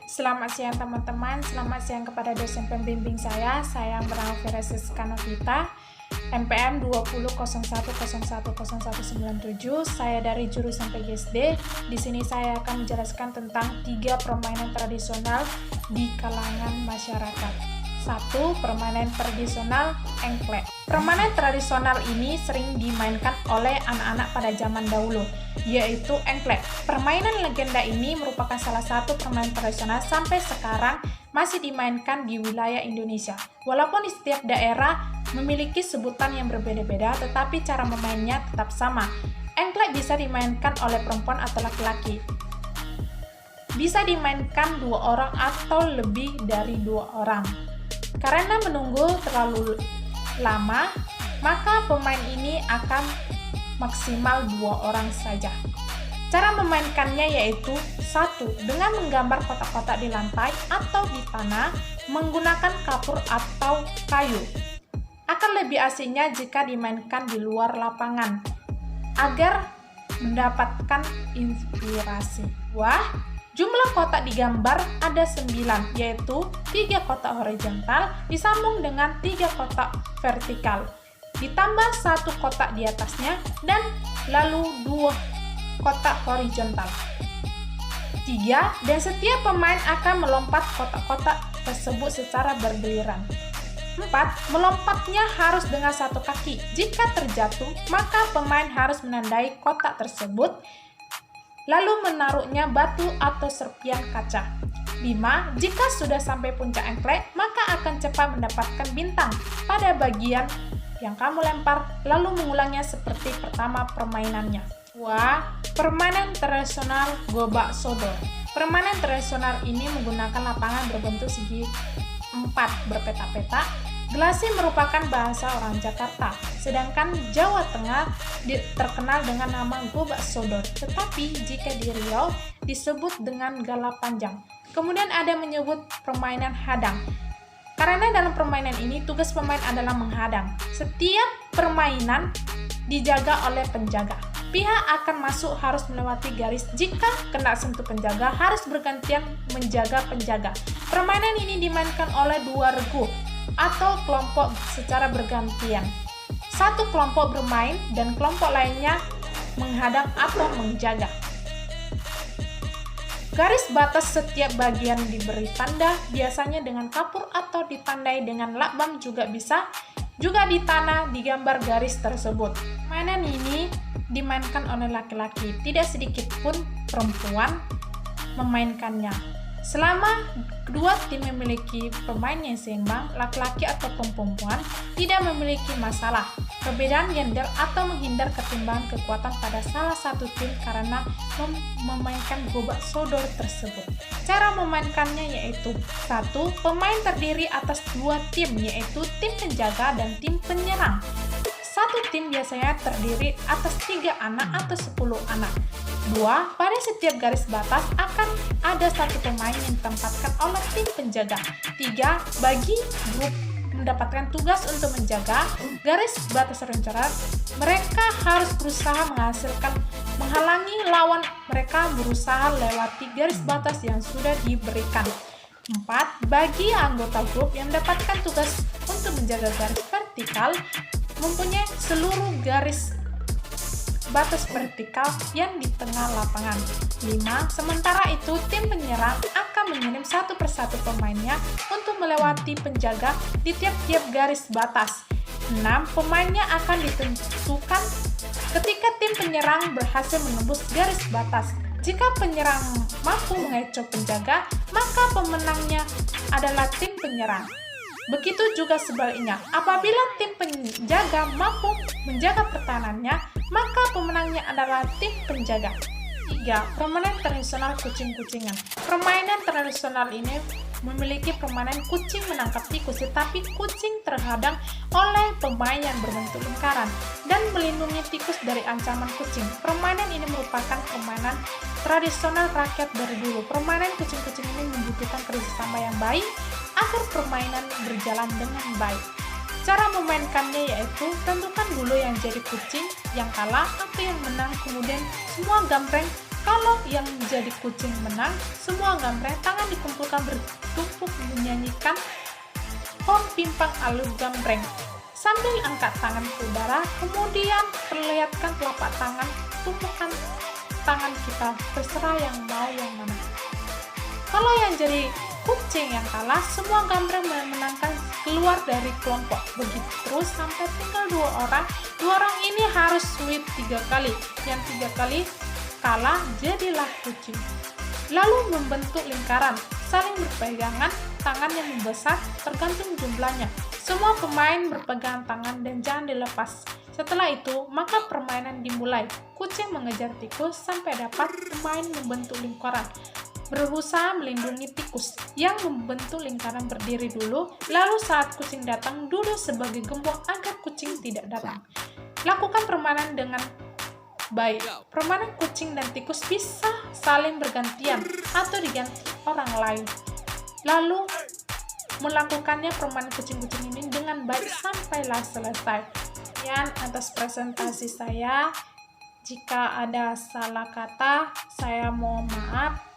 Selamat siang teman-teman, selamat siang kepada dosen pembimbing saya yang bernama Vera Siska Novita, NPM 20.01.01.0197. Saya dari jurusan PGSD. Di sini saya akan menjelaskan tentang 3 permainan tradisional di kalangan masyarakat. 1. Permainan tradisional engklek. Permainan tradisional ini sering dimainkan oleh anak-anak pada zaman dahulu, yaitu engklek. Permainan legenda ini merupakan salah satu permainan tradisional sampai sekarang masih dimainkan di wilayah Indonesia. Walaupun di setiap daerah memiliki sebutan yang berbeda-beda, tetapi cara memainnya tetap sama. Engklek bisa dimainkan oleh perempuan atau laki-laki. Bisa dimainkan 2 orang atau lebih dari 2 orang. Karena menunggu terlalu lama, maka pemain ini akan maksimal 2 orang saja. Cara memainkannya yaitu 1. Dengan menggambar kotak-kotak di lantai atau di tanah menggunakan kapur atau kayu. Akan lebih asiknya jika dimainkan di luar lapangan agar mendapatkan inspirasi. Jumlah kotak digambar ada 9, yaitu 3 kotak horizontal disambung dengan 3 kotak vertikal, ditambah 1 kotak di atasnya, dan lalu 2 kotak horizontal. 3. Dan setiap pemain akan melompat kotak-kotak tersebut secara bergiliran. 4. Melompatnya harus dengan 1 kaki. Jika terjatuh, maka pemain harus menandai kotak tersebut, lalu menaruhnya batu atau serpian kaca. 5. Jika sudah sampai puncak engklek, maka akan cepat mendapatkan bintang pada bagian yang kamu lempar, lalu mengulangnya seperti pertama permainannya. Permainan tradisional gobak sodor. Permainan tradisional ini menggunakan lapangan berbentuk segi 4 berpetak-petak. Gelasi merupakan bahasa orang Jakarta, sedangkan Jawa Tengah terkenal dengan nama gobak sodor, tetapi jika di Riau disebut dengan gala panjang. Kemudian ada menyebut permainan hadang. Karena dalam permainan ini tugas pemain adalah menghadang. Setiap permainan dijaga oleh penjaga. Pihak akan masuk harus melewati garis. Jika kena sentuh penjaga, harus bergantian menjaga penjaga. Permainan ini dimainkan oleh 2 regu atau kelompok secara bergantian. 1 kelompok bermain dan kelompok lainnya menghadang atau menjaga. Garis batas setiap bagian diberi tanda, biasanya dengan kapur atau ditandai dengan lakbam juga bisa. Juga di tanah digambar garis tersebut. Mainan ini dimainkan oleh laki-laki, tidak sedikit pun perempuan memainkannya. Selama kedua tim memiliki pemain yang seimbang, laki-laki atau perempuan tidak memiliki masalah. Perbedaan gender atau menghindar ketimbangan kekuatan pada salah satu tim karena memainkan gobak sodor tersebut. Cara memainkannya yaitu 1. Pemain terdiri atas 2 tim, yaitu tim penjaga dan tim penyerang. Satu tim biasanya terdiri atas 3 anak atau 10 anak. 2. Pada setiap garis batas akan ada 1 pemain yang ditempatkan oleh tim penjaga. 3. Bagi grup mendapatkan tugas untuk menjaga garis batas rencoret, mereka harus berusaha menghalangi lawan mereka berusaha lewati garis batas yang sudah diberikan. 4. Bagi anggota grup yang mendapatkan tugas untuk menjaga garis vertikal, mempunyai seluruh garis batas vertikal yang di tengah lapangan. 5. Sementara itu, tim penyerang akan mengirim 1 persatu pemainnya untuk melewati penjaga di tiap-tiap garis batas. 6. Pemainnya akan ditentukan ketika tim penyerang berhasil menembus garis batas. Jika penyerang mampu mengecoh penjaga, maka pemenangnya adalah tim penyerang. Begitu juga sebaliknya, apabila tim penjaga mampu menjaga pertahanannya, maka pemenangnya adalah tim penjaga. 3. Permainan tradisional kucing-kucingan. Permainan tradisional ini memiliki permainan kucing menangkap tikus, tetapi kucing terhadang oleh pemain yang berbentuk lingkaran dan melindungi tikus dari ancaman kucing. Permainan ini merupakan permainan tradisional rakyat dari dulu. Permainan kucing-kucing ini membutuhkan kerjasama yang baik agar permainan berjalan dengan baik. Cara memainkannya yaitu tentukan dulu yang jadi kucing, yang kalah atau yang menang, kemudian semua gambreng Kalau yang menjadi kucing menang, semua gambreng tangan dikumpulkan bertumpuk menyanyikan Hom Pimpang Alu Gambreng. Sambil angkat tangan ke udara, kemudian perlihatkan telapak tangan, tumpukan tangan kita, terserah yang mau yang mana. Kalau yang jadi kucing yang kalah, semua gambreng memenangkan keluar dari kelompok. Begitu terus sampai tinggal 2 orang. 2 orang ini harus sweep 3 kali. Yang 3 kali kalah jadilah kucing. Lalu membentuk lingkaran, saling berpegangan, tangan yang membesar tergantung jumlahnya. Semua pemain berpegang tangan dan jangan dilepas. Setelah itu, maka permainan dimulai. Kucing mengejar tikus sampai dapat pemain membentuk lingkaran. Berusaha melindungi tikus yang membentuk lingkaran berdiri dulu, lalu saat kucing datang duduk sebagai gembok agar kucing tidak datang. Lakukan permainan dengan baik. Permainan kucing dan tikus bisa saling bergantian atau diganti orang lain. Lalu melakukannya permainan kucing-kucing ini dengan baik sampailah selesai. Sekian atas presentasi saya. Jika ada salah kata, saya mohon maaf.